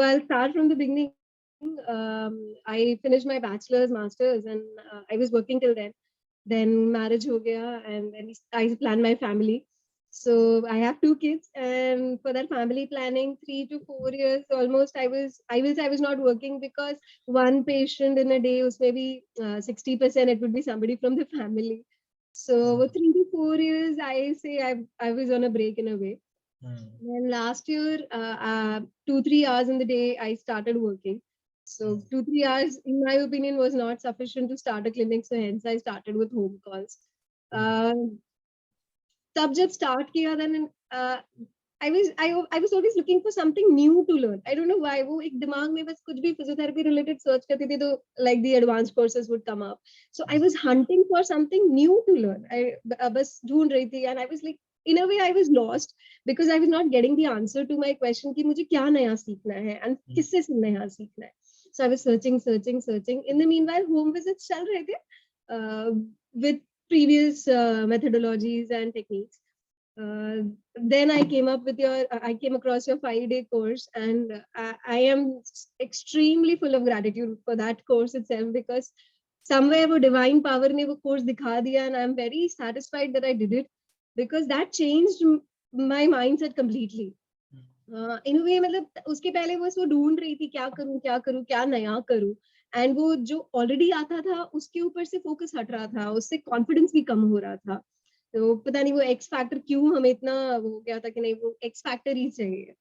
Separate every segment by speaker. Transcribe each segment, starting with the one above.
Speaker 1: I'll start from the beginning. I finished my bachelor's, master's, and I was working till then. Then marriage ho gaya, and then I planned my family. So I have two kids, and for that family planning, 3 to 4 years almost, I was not working because one patient in a day was maybe 60%. It would be somebody from the family. So 3 to 4 years, I say I was on a break in a way. Then last year, 2 3 hours in the day, I started working. So 2 3 hours, in my opinion, was not sufficient to start a clinic. So hence, I started with home calls. Uh, तब जब start किया, then I was always looking for something new to learn. I don't know why. वो एक दिमाग में बस कुछ भी physiotherapy related search करती थी तो like the advanced courses would come up. So I was hunting for something new to learn. I बस ढूंढ रही थी, and I was like, in a way I was lost because I was not getting the answer to my question कि मुझे क्या नया सीखना है and किससे नया सीखना है. So I was searching. In the meanwhile, home visits चल रहे थे with previous methodologies and techniques. Then I came across your 5-day course, and I am extremely full of gratitude for that course itself, because somewhere वो divine power ने वो course दिखा दिया, and I'm very satisfied that I did it, because that changed my mindset completely. In a way, मतलब उसके पहले बस वो ढूंढ रही थी क्या नया करूं, एंड वो जो ऑलरेडी आता था उसके ऊपर से फोकस हट रहा था, उससे कॉन्फिडेंस भी कम हो रहा था. तो पता नहीं वो एक्स फैक्टर क्यों हमें इतना वो गया था कि नहीं वो एक्स फैक्टर ही चाहिए.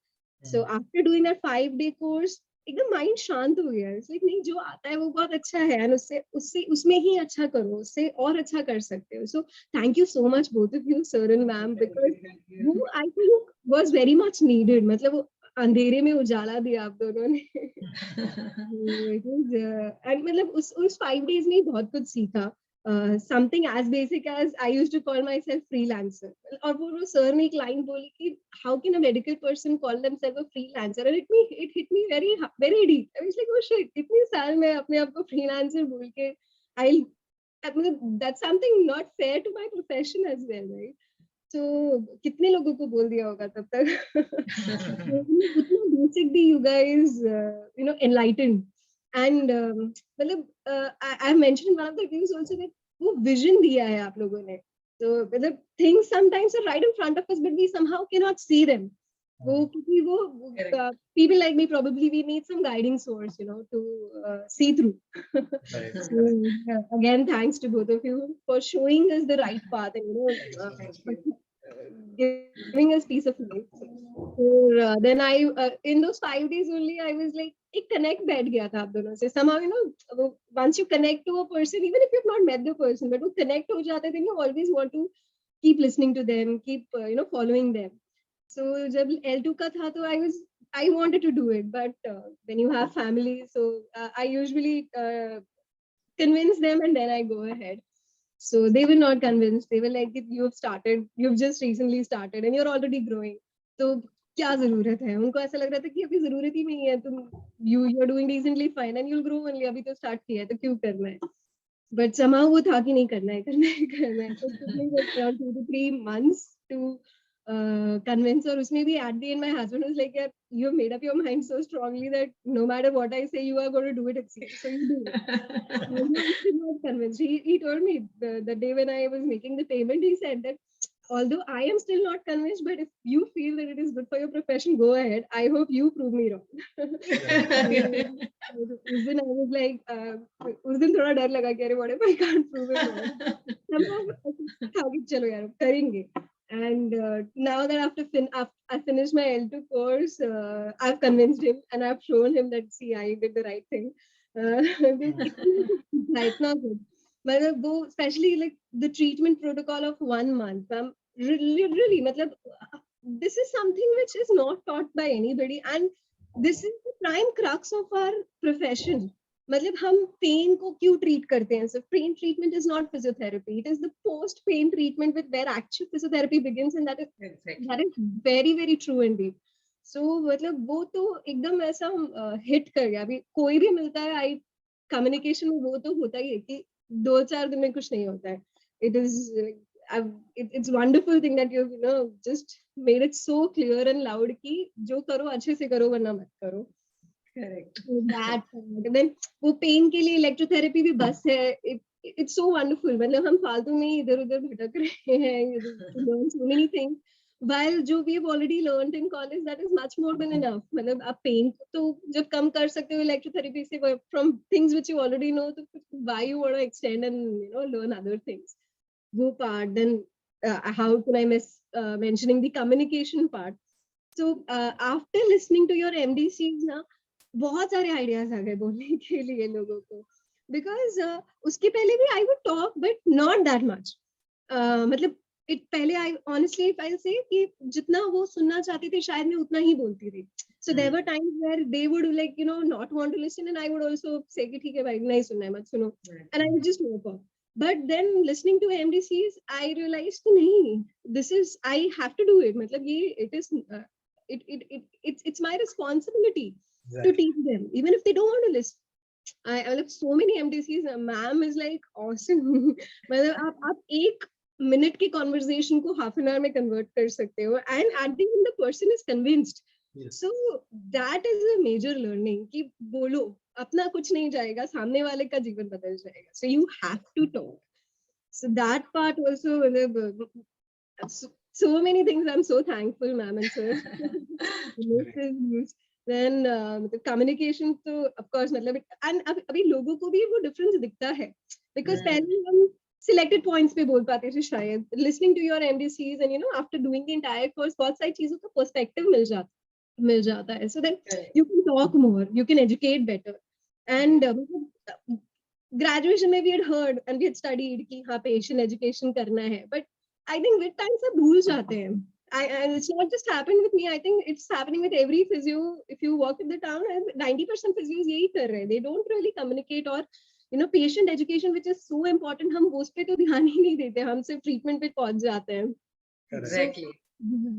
Speaker 1: So after doing that 5-day course, एकदम माइंड शांत हो गया. इट्स लाइक नहीं, जो आता है वो बहुत अच्छा है, एंड उससे उससे उसमें ही अच्छा करो, उससे और अच्छा कर सकते हो. So thank you so much both of you, sir and ma'am, because वो I think was very much needed. मतलब वो अंधेरे में उजाला दिया आप दोनों ने. एंड मतलब उस 5 days में बहुत कुछ सीखा. Something as basic as I used to call myself freelancer. और वो सर ने एक लाइन बोली कि how can a medical person call themselves a freelancer, and it hit me very very deep. I was like, oh shit, इतने साल में अपने आप को freelancer बोल के that's something not fair to my profession as well, right? So कितने लोगों को बोल दिया होगा तब तक. उतना basic भी you guys enlightened. And मतलब I mentioned in one of the reviews also that वो vision दिया है आप लोगों ने. So मतलब things sometimes are right in front of us, but we somehow cannot see them. वो क्योंकि वो people like me, probably we need some guiding source, to see through. So again, thanks to both of you for showing us the right path, and giving us peace of mind. So then in those 5 days only, I was like, एक connect बैठ गया था आप दोनों से. Somehow, once you connect to a person, even if you've not met the person, but वो connect हो जाते, then you always want to keep listening to them, keep following them. So जब L2 का था, तो I wanted to do it, but when you have family, so I usually convince them, and then I go ahead. So they were not convinced. They were like, you've just recently started, and you're already growing. So क्या जरूरत है? उनको ऐसा लग रहा था कि अभी जरूरत ही नहीं है, तुम you're doing decently fine and you'll grow only. अभी तो start किया है तो क्यों करना है? But somehow वो था कि नहीं करना है. So it took me like around 2 to 3 months to convince. और उसमें भी at the end my husband was like, yeah, you have made up your mind so strongly that no matter what I say, you are going to do it. So you do it. He was not convinced. He told me the day when I was making the payment, he said that although I am still not convinced, but if you feel that it is good for your profession, go ahead. I hope you prove me wrong. उस दिन I was like, उस दिन थोड़ा डर लगा कि अरे what if I can't prove it wrong? चलो यार करेंगे. And now that after I finished my L2 course, I've convinced him and I've shown him that see, I did the right thing. इतना good. मतलब वो especially like the treatment protocol of 1 month. Really, मतलब this is something which is not taught by anybody, and this is the prime crux of our profession. मतलब हम pen को क्यों treat करते हैं? So pain treatment is not physiotherapy. It is the post pain treatment with where actual physiotherapy begins, and that is very very true indeed. So मतलब वो तो एकदम ऐसा हिट कर गया. अभी कोई भी मिलता है, आई कम्युनिकेशन में वो तो होता ही है कि 2-4 दिन में कुछ नहीं होता है. It is it's wonderful thing that you've just made it so clear and loud कि जो करो अच्छे से करो वरना मत करो.
Speaker 2: Correct.
Speaker 1: That then वो पेन के लिए इलेक्ट्रोथेरेपी भी बस है. It's so wonderful. मतलब हम फालतू में इधर उधर भटक रहे हैं to learn so many things. While जो we have already learned in college, that is much more than enough. मतलब आप पेन तो जब कम कर सकते हो इलेक्ट्रोथेरेपी से from things which you already know, तो why you want to extend and learn other things. वो part. Then how can I miss mentioning the communication part? So after listening to your MDCs ना बहुत सारे ideas आ गए बोलने के लिए लोगों को. बिकॉज उसके पहले भी I would talk but not that much. मतलब पहले आई ऑनेस्टली इफ आई से कि जितना वो सुनना चाहते थे शायद मैं उतना ही बोलती थी. So there were times where they would like not want to listen and I would also say कि ठीक है भाई नहीं सुनना है मत सुनो and I would just move on. But then listening to MDCs I realise कि नहीं this is I have to do it. मतलब ये it is it's my responsibility to teach them even if they don't want to listen. I like so many MDCs. Ma'am is like awesome. मतलब आप एक minute की conversation को half an hour में convert कर सकते हो and at the end the person is convinced. Yes. So that is a major learning कि बोलो अपना कुछ नहीं जाएगा सामने वाले का जीवन बदल जाएगा. So you have to talk. So that part also so many things. I'm so thankful, ma'am and sir. Then the communication तो of course मतलब and अभी लोगों को भी वो difference दिखता है because पहले हम selected points पे बोल पाते थे शायद. Listening to your MDCs and after doing the entire course बहुत सारी चीजों का perspective मिल जाता है. So then you can talk more, you can educate better. And graduation में we had heard and we had studied कि हाँ patient education करना है, but I think with time सब भूल जाते हैं. And it's not just happened with me. I think it's happening with every physio. If you walk in the town, 90% physios यही कर रहे हैं. They don't really communicate or patient education, which is so important. हम उस पे तो ध्यान ही नहीं देते. हम सिर्फ treatment पे पहुंच जाते हैं.
Speaker 2: Exactly.
Speaker 1: So,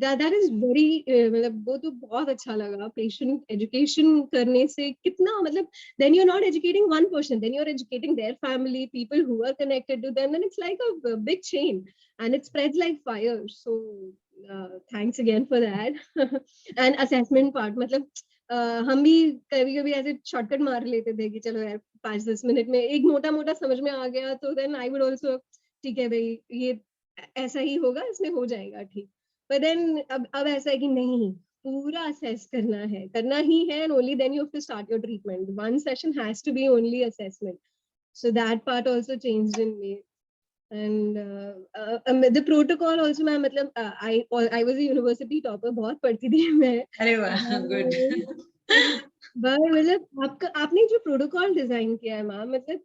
Speaker 1: that is very मतलब वो तो बहुत अच्छा लगा. Patient education करने से कितना मतलब then you're not educating one person, then you're educating their family, people who are connected to them, and it's like a big chain and it spreads like fire. So thanks again for that. And assessment part मतलब हम भी कभी ऐसे shortcut मार लेते थे कि चलो यार 5-10 मिनट में एक मोटा समझ में आ गया तो then I would also ठीक है भाई ये ऐसा ही होगा इसमें हो जाएगा ठीक. But then अब ऐसा है कि नहीं पूरा assess करना ही है and only then you have to start your treatment. One session has to be only assessment. So that part also changed in me. And the protocol also मैं मतलब I was a university topper. बहुत पढ़ती थी मैं.
Speaker 2: अरे वाह, good.
Speaker 1: मतलब आपने जो protocol design किया है मैम मतलब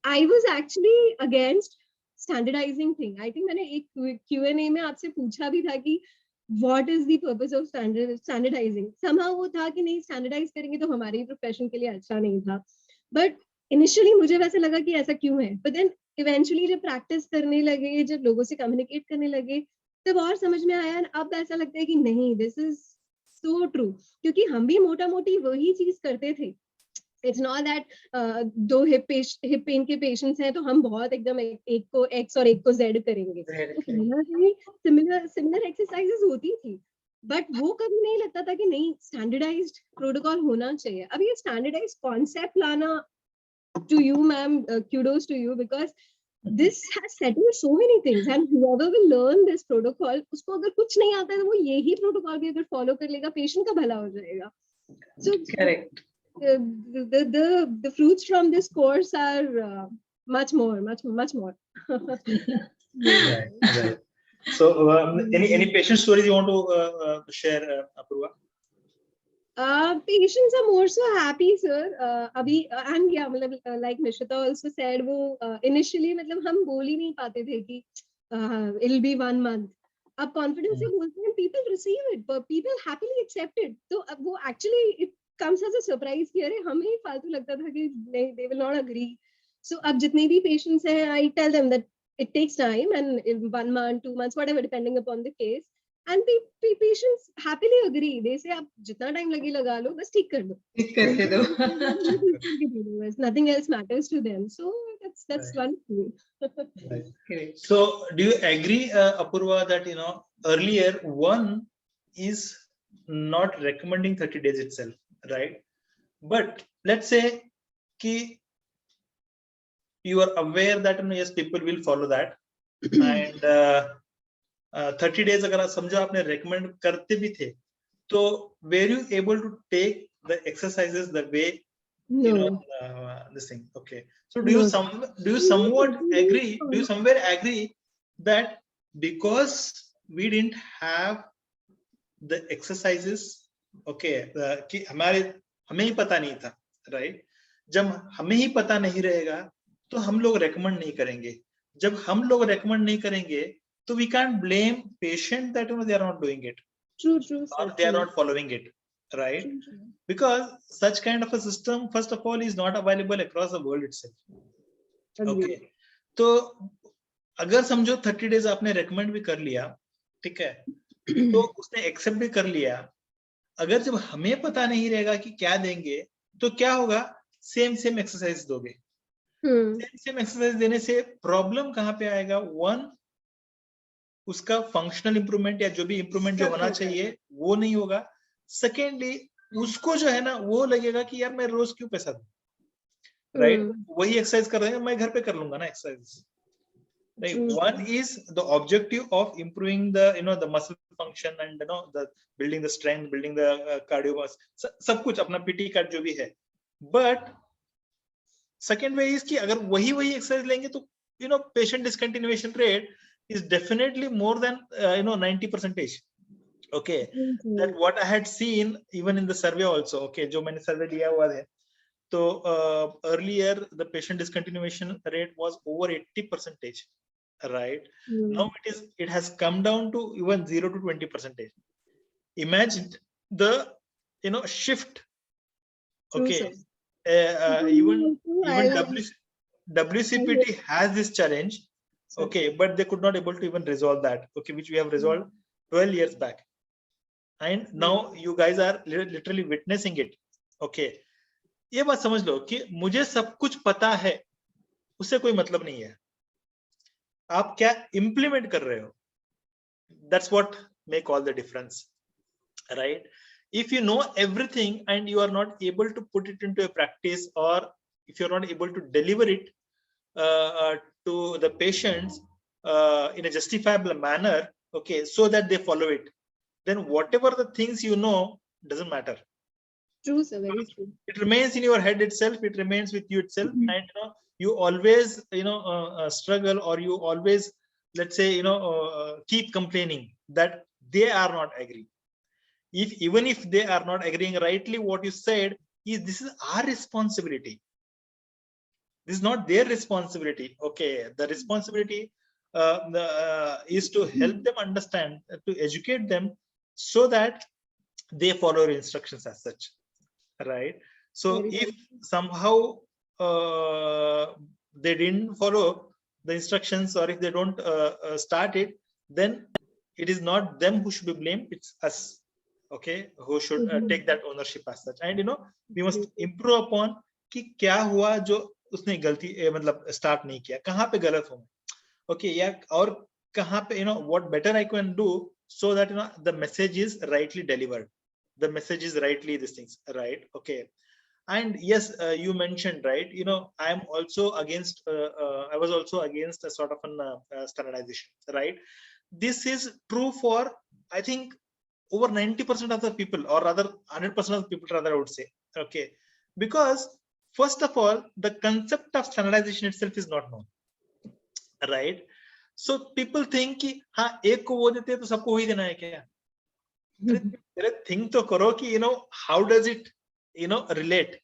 Speaker 1: I was actually against standardizing thing. I think मैंने एक Q&A में आपसे पूछा भी था कि what is the purpose of standardizing? Somehow वो था कि नहीं standardize करेंगे तो हमारे profession के लिए अच्छा नहीं था. But initially मुझे वैसे लगा कि ऐसा क्यों है. But then eventually जब practice करने लगे, जब लोगों से communicate करने लगे, तब और समझ में आया. अब ऐसा लगता है कि नहीं, this is so true. क्योंकि हम भी मोटा-मोटी वही चीज करते थे. It's not that दो hip pain के patients हैं तो हम बहुत एकदम एक को X और एक को Z करेंगे. Similar exercises होती थी. But वो कभी नहीं लगता था कि नहीं standardized protocol होना चाहिए. अब ये standardized concept लाना to you, ma'am, kudos to you because this has settled so many things and whoever will learn this protocol, उसको अगर कुछ नहीं आता है तो वो यही protocol भी अगर follow कर लेगा, patient का भला हो जाएगा. So
Speaker 2: correct.
Speaker 1: The fruits from this course are much more.
Speaker 3: Right. So any patient stories you want to share, Apurva?
Speaker 1: Patients are more so happy, sir. And yeah, like Nishita also said, वो initially मतलब हम बोल ही नहीं पाते थे कि it'll be 1 month. अब confidence से बोलते हैं, people receive it, but people happily accept it. तो अब वो actually it comes as a surprise कि अरे हमें फालतू लगता था कि नहीं, they will not agree. So अब जितने भी patients हैं, I tell them that it takes time and in 1 month, 2 months, whatever, depending upon the case. And patients happily agree. They say आप जितना time लगे लगा लो, बस ठीक कर दो.
Speaker 2: ठीक करके दो.
Speaker 1: Nothing else matters to them. So that's
Speaker 3: Right.
Speaker 1: one thing.
Speaker 3: Right. So do you agree, Apurva, that earlier one is not recommending 30 days itself, right? But let's say कि you are aware that yes, people will follow that, and 30 days अगर आप समझो आपने recommend करते भी थे, तो were you able to take the exercises the way you know
Speaker 1: No.
Speaker 3: this thing? Okay, so do you
Speaker 1: No.
Speaker 3: somewhat agree? Do you somewhere agree that because we didn't have the exercises, okay, कि हमें ही पता नहीं था, right? जब हमें ही पता नहीं रहेगा तो हम लोग recommend नहीं करेंगे. जब हम लोग recommend नहीं करेंगे तो we can't blame patient that they are not doing it.
Speaker 1: True,
Speaker 3: Or they are not following it, right?
Speaker 1: True.
Speaker 3: Because such kind of a system, first of all, is not available across the world itself. Okay, तो अगर समझो 30 days आपने recommend भी कर लिया, ठीक है, तो उसने accept भी कर लिया, अगर जब हमें पता नहीं रहेगा कि क्या देंगे, तो क्या होगा? सेम एक्सरसाइज दोगे. सेम एक्सरसाइज देने से प्रॉब्लम कहाँ पे आएगा? वन, उसका फंक्शनल इंप्रूवमेंट या जो भी इंप्रूवमेंट जो होना चाहिए वो नहीं होगा. सेकेंडली, उसको जो है ना वो लगेगा कि यार मैं रोज क्यों पैसा दूं, राइट? वही एक्सरसाइज कर रहे हैं, मैं घर पे कर लूंगा ना exercise. Right. One is the objective of improving the the muscle function and the building the strength, building the cardio, सब कुछ अपना PT कार्ड जो भी है. But second way is कि अगर वही exercise लेंगे तो patient discontinuation rate is definitely more than 90%. Okay, that what I had seen even in the survey also. Okay, जो मैंने survey लिया हुआ है, तो earlier the patient discontinuation rate was over 80%. Right. Now it has come down to even 0 to 20%. Imagine the shift. Okay. Even WCPT has this challenge. Okay, but they could not able to even resolve that. Okay, which we have resolved 12 years back, and now you guys are literally witnessing it. Okay, ये बात समझ लो कि मुझे सब कुछ पता है, उससे कोई मतलब नहीं है. आप क्या implement कर रहे हो? That's what make all the difference, right? If you know everything and you are not able to put it into a practice, or if you're not able to deliver it to the patients in a justifiable manner, okay, so that they follow it, then whatever the things you know doesn't matter.
Speaker 1: True, sir. Very true.
Speaker 3: It remains in your head itself. It remains with you itself, and you always struggle, or you always, let's say, keep complaining that they are not agree. Even if they are not agreeing, rightly what you said is this is our responsibility. This is not their responsibility. Okay, the responsibility is to help them understand, to educate them, so that they follow your instructions as such, right? So if somehow they didn't follow the instructions, or if they don't start it, then it is not them who should be blamed, it's us, okay, who should take that ownership as such. And we must improve upon कि क्या हुआ जो उसने गलती मतलब start नहीं किया, कहाँ पे गलत हूँ, okay, या और कहाँ पे what better I can do so that the message is rightly delivered, the message is rightly these things, right? Okay. And yes, you mentioned, right, I am also against I was also against a sort of an standardization, right? This is true for, I think, over 90% of the people, or rather 100% of the people, rather I would say. Okay, because first of all, the concept of standardization itself is not known, right? So people think कि हाँ एक को वो देते हैं तो सबको वही देना है क्या? Think तो करो कि how does it relate?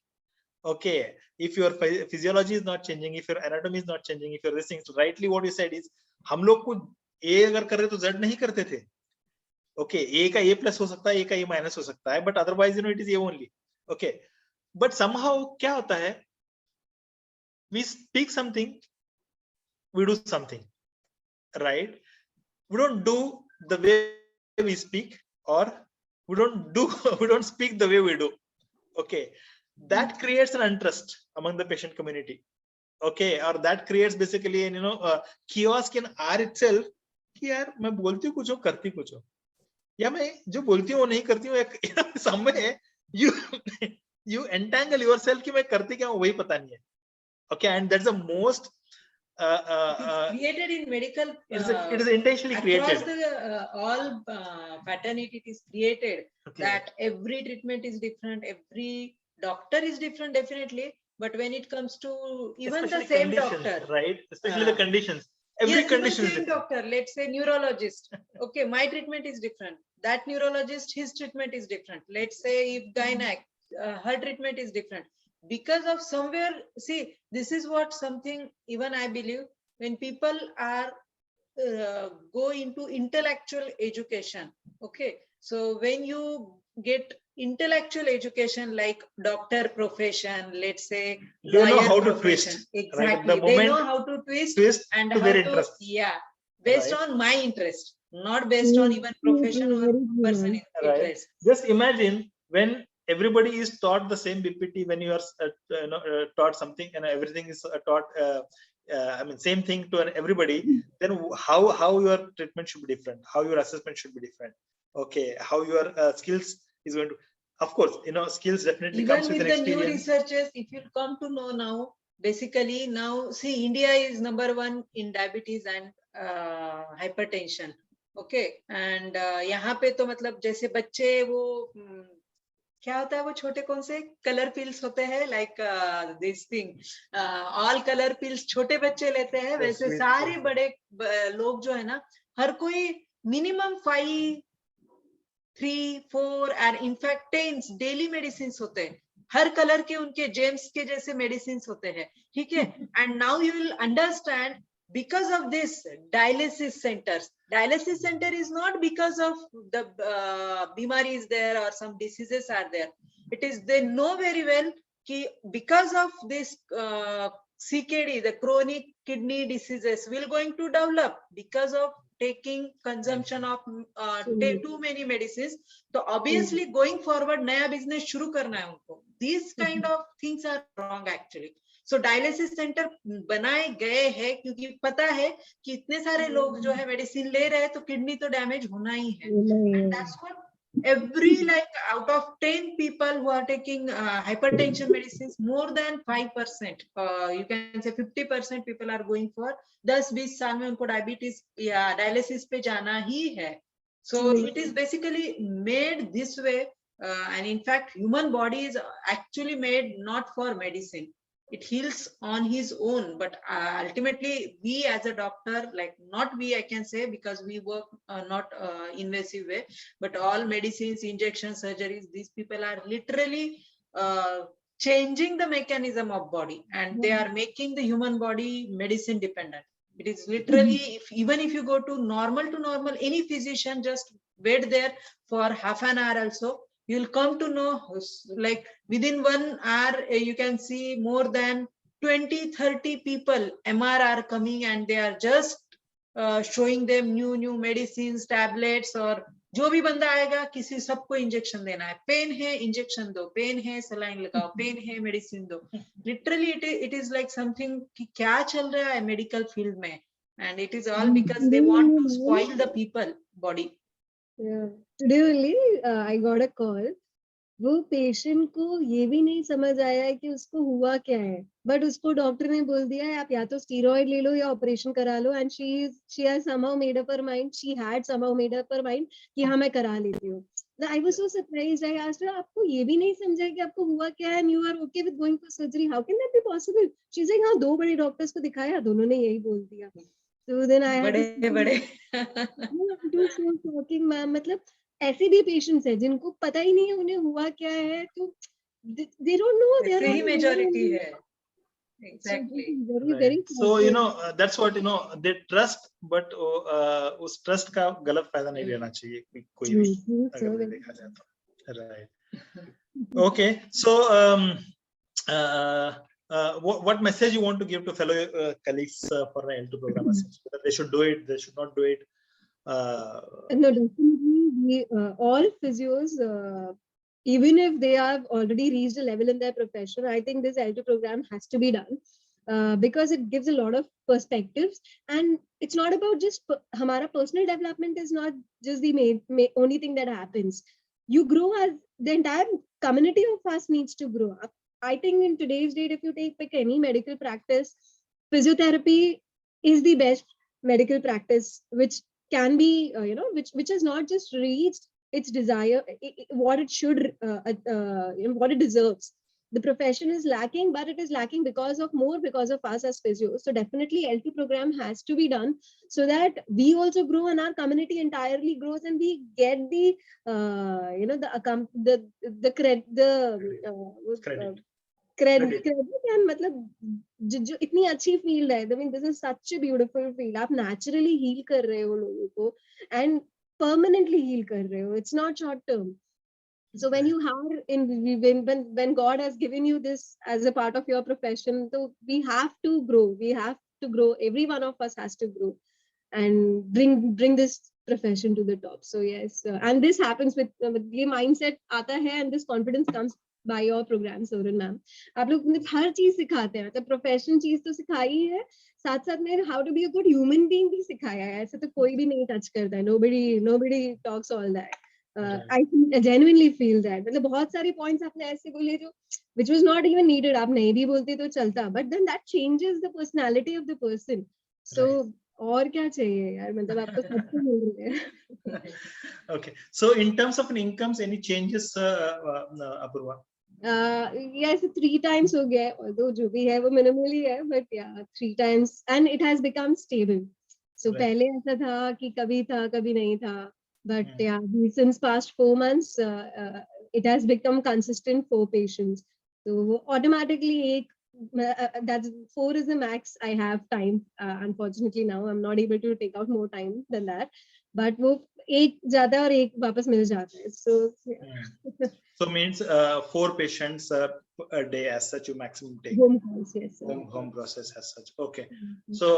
Speaker 3: Okay, if your physiology is not changing, if your anatomy is not changing, if your this things, rightly what you said is हम लोग को A अगर कर रहे तो Z नहीं करते थे. Okay, A का A plus हो सकता है, A का A minus हो सकता है, but otherwise it is A only. Okay, but somehow क्या होता है? We speak something, we do something, right? We don't do the way we speak, or we don't speak the way we do. Okay, that creates an untrust among the patient community. Okay, or that creates basically an kiosk in R itself कि यार मैं बोलती हूँ कुछ हो, करती कुछ हो, या मैं जो बोलती हूँ वो नहीं करती हूँ. somewhere you entangle yourself कि मैं करते क्या हूँ वही पता नहीं है. Okay, and that's the most
Speaker 2: created in medical.
Speaker 3: It is intentionally
Speaker 2: across
Speaker 3: created.
Speaker 2: the all fraternity, it is created that every treatment is different, every doctor is different, definitely. But when it comes to even
Speaker 3: especially
Speaker 2: the same
Speaker 3: conditions,
Speaker 2: doctor,
Speaker 3: right? Especially the conditions. Every
Speaker 2: yes,
Speaker 3: condition
Speaker 2: even
Speaker 3: is
Speaker 2: same
Speaker 3: different.
Speaker 2: doctor, let's say neurologist. Okay, my treatment is different. That neurologist, his treatment is different. Let's say if gynec, her treatment is different. Because of somewhere, see, this is what something even I believe, when people are go into intellectual education. Okay, so when you get intellectual education like doctor profession, let's say
Speaker 3: They know
Speaker 2: lawyer
Speaker 3: how to
Speaker 2: profession,
Speaker 3: twist.
Speaker 2: exactly,
Speaker 3: Right? The
Speaker 2: they
Speaker 3: moment
Speaker 2: know how to twist and
Speaker 3: to
Speaker 2: how
Speaker 3: their
Speaker 2: to,
Speaker 3: interest.
Speaker 2: yeah, based
Speaker 3: Right.
Speaker 2: on my interest, not based on even profession or person interest.
Speaker 3: Just imagine when everybody is taught the same BPT, when you are taught something and everything is taught I mean same thing to everybody, then how your treatment should be different, how your assessment should be different. Okay, how your skills is going to, of course, skills definitely
Speaker 2: Even
Speaker 3: comes with
Speaker 2: with
Speaker 3: an
Speaker 2: the new
Speaker 3: experience.
Speaker 2: researches, if you come to know now, basically now see India is #1 in diabetes and hypertension. Okay, and यहाँ पे तो मतलब जैसे बच्चे वो क्या होता है वो छोटे कौन से कलर पिल्स होते हैं, like this thing all colour pills छोटे बच्चे लेते हैं, वैसे सारे बड़े लोग जो है ना, हर कोई minimum 5, 3, 4 and in fact 10 daily medicine होते हैं. हर कलर के उनके जेम्स के जैसे मेडिसिन होते हैं. ठीक है, and now you will understand because of this dialysis centers. Dialysis center is not because of the bimari is there or some diseases are there. It is, they know very well ki because of this CKD, the chronic kidney diseases will going to develop because of taking consumption of too many medicines. So obviously going forward नया business शुरू करना है उनको. These kind of things are wrong actually. So dialysis center बनाए गए हैं क्योंकि पता है कि इतने सारे लोग जो है मेडिसिन ले रहे हैं तो किडनी तो डैमेज होना ही है. And that's what every, like out of 10 people who are taking hypertension medicines, more than 5%, you can say 50% people are going for 10-20 साल में उनको डायबिटीज या डायलिसिस पे जाना ही है. So it is basically made this way, and in fact human body is actually made not for medicine. It heals on his own, but ultimately we as a doctor, like not we, I can say, because we work not invasive way, but all medicines, injections, surgeries, these people are literally changing the mechanism of body, and they are making the human body medicine dependent. It is literally, even if you go to normal, any physician, just wait there for half an hour also, you'll come to know, like within 1 hour, you can see more than 20-30 people MR are coming, and they are just showing them new medicines, tablets, और जो भी बंदा आएगा किसी सबको injection देना है. Pen है इंजेक्शन दो, पेन है सलाइन लगाओ, पेन है मेडिसिन दो. Literally it is like something कि क्या चल रहा है मेडिकल फील्ड में, and it is all because they want to spoil the people body.
Speaker 1: Yeah. Today only I got a call. वो पेशेंट को ये भी नहीं समझ आया है कि उसको हुआ क्या है, बट उसको डॉक्टर ने बोल दिया है आप या तो स्टीरॉइड ले लो या ऑपरेशन करा लो, and she has somehow made up her mind, she had somehow made up her mind कि हाँ मैं करा लेती हूँ. I was so surprised. I asked her, आपको ये भी नहीं समझा कि आपको हुआ क्या है, and you are okay with going for surgery? How can that be possible? She's like, हाँ 2 बड़े डॉक्टर्स को दिखाया, दोनों ने यही बोल दिया. So then I had
Speaker 2: बड़े
Speaker 1: it was so shocking, ma'am. मतलब ऐसे भी पेशेंट्स हैं जिनको पता ही नहीं है उन्हें हुआ क्या है, तो they don't know, they are
Speaker 2: ऐसे ही
Speaker 1: not
Speaker 2: मेजॉरिटी
Speaker 1: aware.
Speaker 2: है. Exactly.
Speaker 1: Very
Speaker 3: So that's what they trust, but उस trust का गलत फायदा नहीं लेना चाहिए कोई भी, अगर देखा जाए तो. Right. Okay. So what message you want to give to fellow colleagues for an L2 program, whether they should do it, they should not do it?
Speaker 1: No, definitely all physios, even if they have already reached a level in their profession, I think this L2 program has to be done. Because it gives a lot of perspectives, and it's not about just हमारा personal development is not just the only thing that happens. You grow as the entire community of us needs to grow up. I think in today's date, if you pick any medical practice, physiotherapy is the best medical practice, which can be, which has not just reached its desire, what it should, what it deserves. The profession is lacking, but it is lacking because of us as physios. So definitely L2 program has to be done so that we also grow and our community entirely grows, and we get the
Speaker 3: Credit.
Speaker 1: Credit and मतलब जो इतनी अच्छी field है, I mean this is such a beautiful field. आप naturally heal कर रहे हो लोगों को एंड परमानेंटली हील कर रहे हो. It's not short term. So when you have when God has given you this as a part of your profession, so we have to grow. Every one of us has to grow and bring this profession to the top. So yes, and this happens with the mindset आता है, and this confidence comes by your program, Soren ma'am. आप लोग हर चीज सिखाते हैं, मतलब professional चीज तो सिखाई है, साथ साथ में how to be a good human being भी सिखाया है. ऐसे तो कोई भी नहीं टच करता है. nobody talks all that. I genuinely feel that. मतलब बहुत सारे पॉइंट्स आपने ऐसे बोले जो which was not even needed. आप नहीं भी बोलते तो चलता, but then that changes the personality of the person. So और क्या चाहिए यार, मतलब आपको सब कुछ मिल रहा है.
Speaker 3: Okay, so in terms of incomes, any changes, Apurva?
Speaker 1: Yes, 3 times हो गया, although जो भी है वो minimally है, but yeah, 3 times, and it has become stable. So पहले ऐसा था कि कभी था कभी नहीं था, but yeah, since past 4 months, it has become consistent 4 patients. So automatically that's 4 is the max I have time. Unfortunately now I'm not able to take out more time than that, but वो एक जाता है और एक वापस मिल जाता है. So yeah.
Speaker 3: So means 4 patients a day as such you maximum take.
Speaker 1: Home calls, yes.
Speaker 3: Home process as such. Okay. So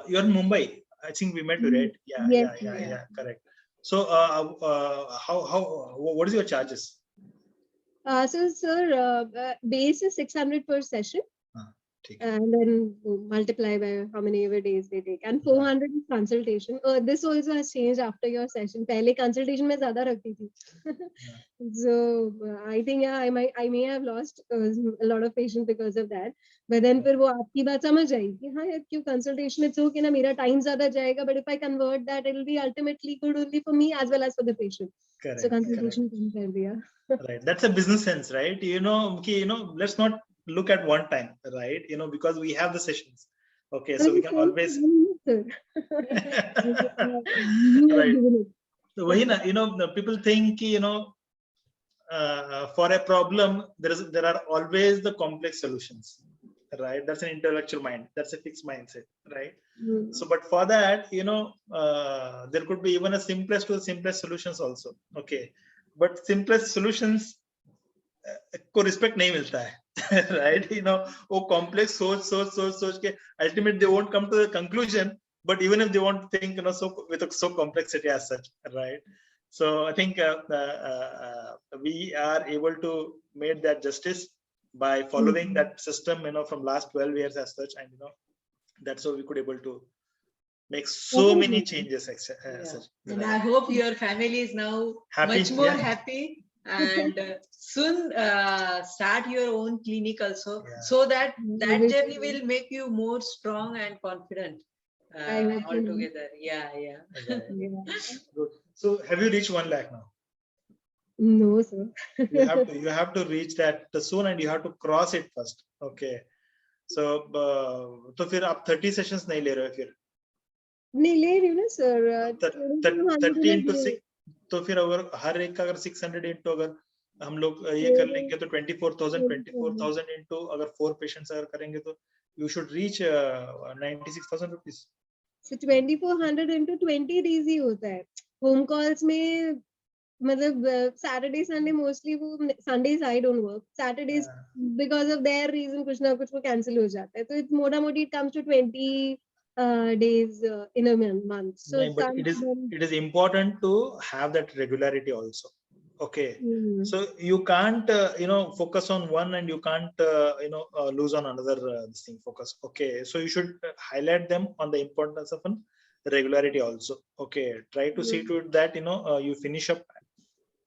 Speaker 3: you're in Mumbai. I think we met, right? Yeah, correct. So what is your charges?
Speaker 1: So sir, base is 600 per session. And then multiply by how many ever days they take, and 400 is consultation. This also has changed after your session. पहले consultation में ज़्यादा रखती थी. So I think yeah, I may have lost a lot of patients because of that. But then फिर वो आपकी बात समझ आई कि हाँ यार क्यों consultation it's okay ना, मेरा time ज़्यादा जाएगा, but if I convert that it will be ultimately good only for me as well as for the patient.
Speaker 3: Correct.
Speaker 1: So consultation कम कर दिया.
Speaker 3: Right, that's a business sense, right? Let's not look at one time, right? Because we have the sessions. Okay, so we can always right. So people think for a problem there are always the complex solutions, right? That's an intellectual mind, that's a fixed mindset, right? So but for that there could be even a simplest to the simplest solutions also. Okay, but simplest solutions को respect नहीं मिलता है. Right, वो complex सोच के ultimately they won't come to the conclusion, but even if they want to think so complexity as such, right? So I think we are able to make that justice by following that system from last 12 years as such, and that's how we could able to make so many changes.
Speaker 2: And I hope your family is now happy, much more happy. And soon start your own clinic also, so that journey will make you more strong and confident altogether. Yeah.
Speaker 3: Good. So have you reached 1 lakh now?
Speaker 1: No, sir.
Speaker 3: you have to reach that soon, and you have to cross it first. Okay. So तो फिर आप 30 sessions नहीं ले रहे हो फिर?
Speaker 1: नहीं ले रही हूँ ना सर.
Speaker 3: 30 into 6. तो फिर अगर हर एक का अगर 600 into अगर हम लोग ये कर लेंगे तो 24,000 into अगर 4 patients अगर करेंगे तो you should reach 96,000 rupees.
Speaker 1: So 2400 into 20 days ही होता है. Home calls में मतलब Saturday Sunday mostly वो Sundays I don't work. Saturdays because of their reason कुछ ना कुछ वो cancel हो जाता है. तो it's मोटा मोटी it comes to 20 days in a month. So
Speaker 3: but it is important to have that regularity also. Okay. So you can't focus on one, and you can't lose on another thing focus. Okay, so you should highlight them on the importance of regularity also. Okay, try to see to it that you finish up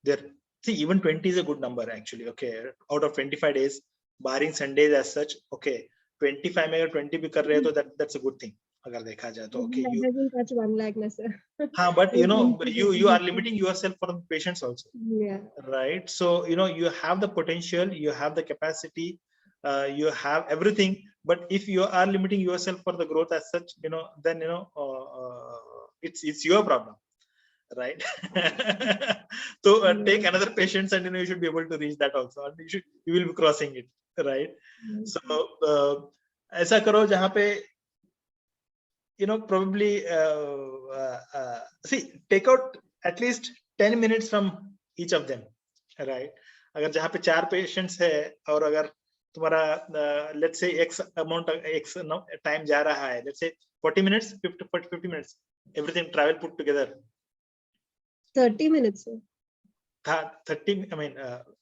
Speaker 3: there See, even 20 is a good number actually. Okay, out of 25 days, barring Sundays as such. Okay, 25 में अगर 20 भी कर रहे हैं तो that's a good thing. अगर देखा जाए तो okay.
Speaker 1: That doesn't touch 1 lakh, na sir.
Speaker 3: हाँ, but you know, you are limiting yourself for the patients also.
Speaker 1: Yeah.
Speaker 3: Right. So you know you have the potential, you have the capacity, you have everything. But if you are limiting yourself for the growth as such, you know, then you know it's your problem. Right. So take another patients and you know you should be able to reach that also, and you will be crossing it, right? So ऐसा करो जहाँ पे you know probably see, take out at least 10 minutes from each of them, right? अगर जहाँ पे 4 patients है और अगर तुम्हारा let's say x amount x time जा रहा है, let's say 40 minutes, 50 minutes, everything travel put together.
Speaker 1: 30 minutes, sir.
Speaker 3: 30, I mean,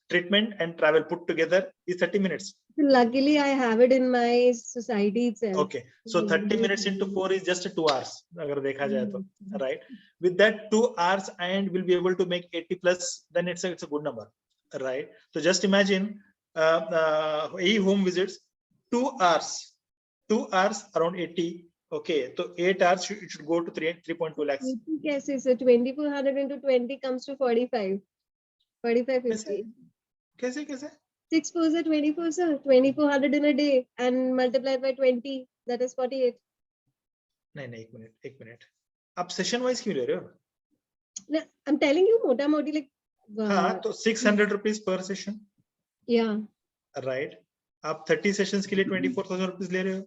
Speaker 3: treatment and travel put together is 30 minutes.
Speaker 1: Luckily, I have it in my society itself.
Speaker 3: Okay, so 30 minutes into 4 is just 2 hours. अगर देखा जाए तो, right? With that 2 hours and we'll be able to make 80 plus, then it's a good number, right? So just imagine home visits, 2 hours around 80. Okay, so 8 hours it should go to 3.2 lakhs.
Speaker 1: Yes, sir. 2400 into 20 comes to 45. 4550.
Speaker 3: कैसे?
Speaker 1: 6 4s are 24, sir. 2400 in a day and multiplied by 20, that is 48.
Speaker 3: नहीं, एक minute. आप session wise क्यों ले रहे हो?
Speaker 1: No, I'm telling you, mota moti like.
Speaker 3: हाँ, तो 600 rupees per session.
Speaker 1: Yeah.
Speaker 3: Right. आप 30 sessions के लिए 24,000 rupees ले रहे हो?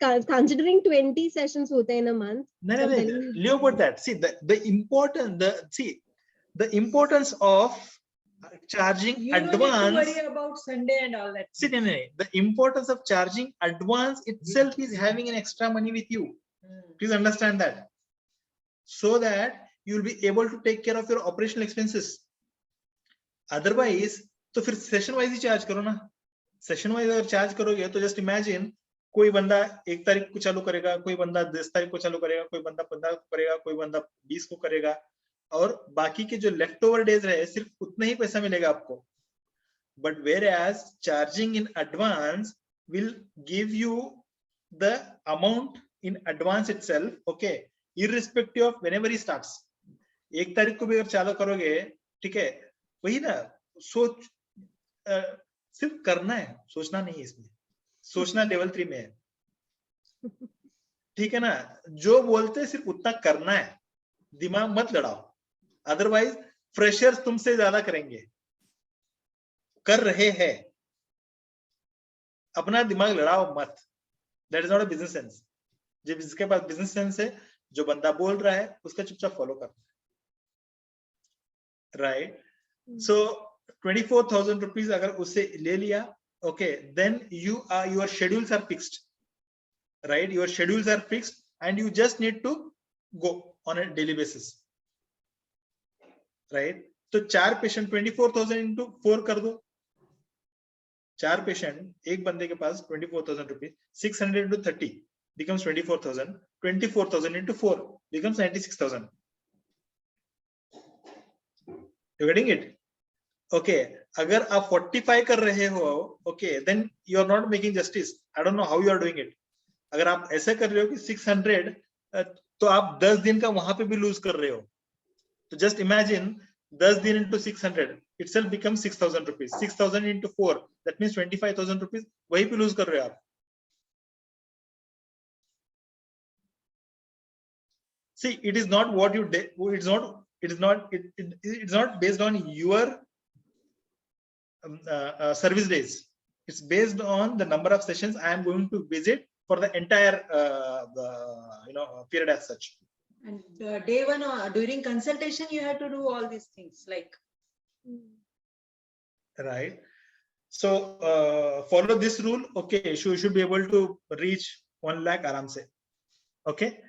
Speaker 1: Considering 20 sessions होते हैं in a month.
Speaker 3: No. Leave about that. See, the importance of charging advance.
Speaker 2: You don't need to worry about Sunday and all that.
Speaker 3: See, no. The importance of charging advance itself is having an extra money with you. Please understand that. So that you will be able to take care of your operational expenses. Otherwise, तो फिर session wise ही charge करो ना. Session wise अगर charge करोगे तो just imagine कोई बंदा 1 तारीख को चालू करेगा, कोई बंदा 10 तारीख को चालू करेगा, कोई बंदा 15 को करेगा, कोई बंदा 20 को करेगा, और बाकी के जो लेफ्ट ओवर डेज रहे सिर्फ उतना ही पैसा मिलेगा आपको. But whereas charging in advance will give you the amount in advance itself, okay, irrespective of whenever he starts. 1 तारीख को भी अगर चालू करोगे, ठीक है, वही ना, सोच सिर्फ करना है, सोचना नहीं है इसमें. सोचना लेवल 3 में है, ठीक है ना. जो बोलते सिर्फ उतना करना है, दिमाग मत लड़ाओ. अदरवाइज फ्रेशर्स तुमसे ज्यादा करेंगे, कर रहे हैं. अपना दिमाग लड़ाओ मत. That is not a business sense. जब जिसके पास बिजनेस सेंस है, जो बंदा बोल रहा है उसका चुपचाप फॉलो करना है. राइट. सो 24,000 rupees अगर उससे ले लिया, okay, then your schedules are fixed, right? Your schedules are fixed and you just need to go on a daily basis, right? So 4 patient 24,000 into 4 कर दो. 4 patient, एक बंदे के पास 24,000 rupees, 600 into 30 becomes 24,000. 24,000 into 4 becomes 96,000. You getting it? Okay, अगर आप 45 कर रहे हो, okay, then you are not making justice. I don't know how you are doing it. अगर आप ऐसे कर रहे हो कि 600, तो आप 10 दिन का वहां पे भी लूज कर रहे हो. तो just imagine 10 दिन into 600 itself becomes 6,000 rupees. 6,000 into 4, that means 25,000 rupees. वही पे लूज कर रहे हो आप. See, it is not what you did. It's not based on your service days. It's based on the number of sessions I am going to visit for the entire period as such.
Speaker 2: And day one during consultation you have to do all these things like.
Speaker 3: Right. So follow this rule. Okay, you should be able to reach 1 lakh aram se. Okay.